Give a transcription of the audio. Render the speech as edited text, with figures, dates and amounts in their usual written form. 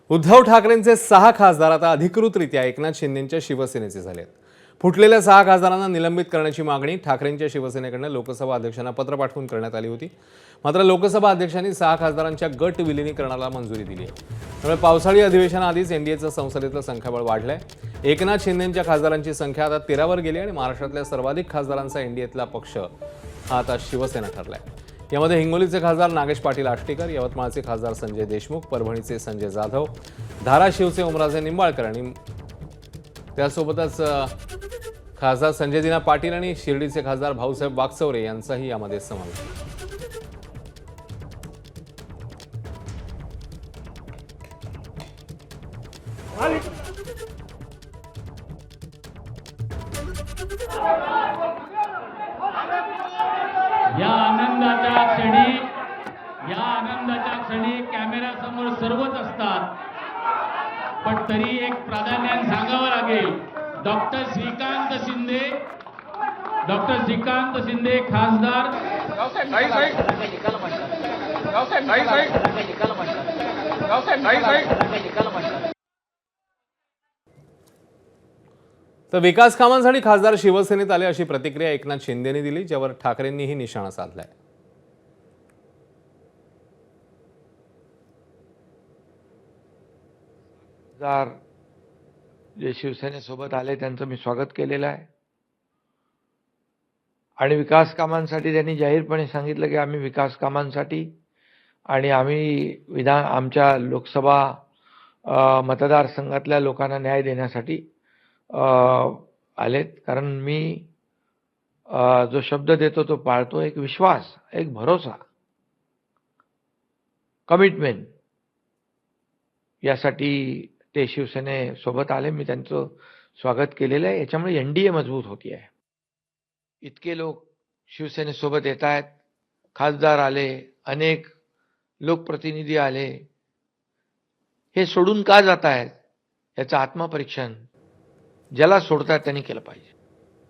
उद्धव ठाकरेंचे 6 खासदार आता अधिकृतरित्या एकनाथ शिंदेंच्या शिवसेनेचे झालेत. फुटलेल्या 6 खासदारांना निलंबित करण्याची मागणी ठाकरेंच्या शिवसेनेकडून लोकसभा अध्यक्षांना पत्र पाठवून करण्यात आली होती. मात्र लोकसभा अध्यक्षांनी 6 खासदारांच्या गट विलिनीकरणाला मंजुरी दिली आहे. त्यामुळे पावसाळी अधिवेशनाआधीच एनडीएचं संसदेतलं संख्याबळ वाढलंय. एकनाथ शिंदेंच्या खासदारांची संख्या आता 13वर गेली आणि महाराष्ट्रातल्या सर्वाधिक खासदारांचा एनडीएतला पक्ष हा आता शिवसेना ठरलाय. यामध्ये हिंगोलीचे खासदार नागेश पाटील आष्टीकर, यवतमाळचे खासदार संजय देशमुख, परभणीचे संजय जाधव, धाराशिवचे ओमराजे निंबाळकर आणि त्यासोबतच खासदार संजय दिना पाटील आणि शिर्डीचे खासदार भाऊसाहेब वागचौरे यांचाही यामध्ये समावेश आहे. या आनंदाच्या क्षणी कॅमेऱ्यासमोर सर्वच असतात, पण तरी एक प्राधान्याने सांगावं लागेल. डॉक्टर श्रीकांत शिंदे खासदार. तर विकास कामांसाठी खासदार शिवसेनेत आले अशी प्रतिक्रिया एकनाथ शिंदेंनी दिली, ज्यावर ठाकरेंनीही निशाणा साधलाय. जे शिवसेनेसोबत आले त्यांचं मी स्वागत केलेलं आहे आणि विकास कामांसाठी त्यांनी जाहीरपणे सांगितलं की आम्ही विकास कामांसाठी आणि आम्ही आमच्या लोकसभा मतदारसंघातल्या लोकांना न्याय देण्यासाठी आलेत. कारण मी जो शब्द देतो तो पाळतो. एक विश्वास, एक भरोसा, कमिटमेंट यासाठी ते शिवसेनेसोबत आले. मी त्यांचं स्वागत केलेलं आहे. याच्यामुळे एनडीए मजबूत होती आहे. इतके लोक शिवसेनेसोबत येत आहेत, खासदार आले, अनेक लोकप्रतिनिधी आले. हे सोडून का जात आहेत याचं आत्मपरीक्षण ज्याला सोडतात त्यांनी केलं पाहिजे.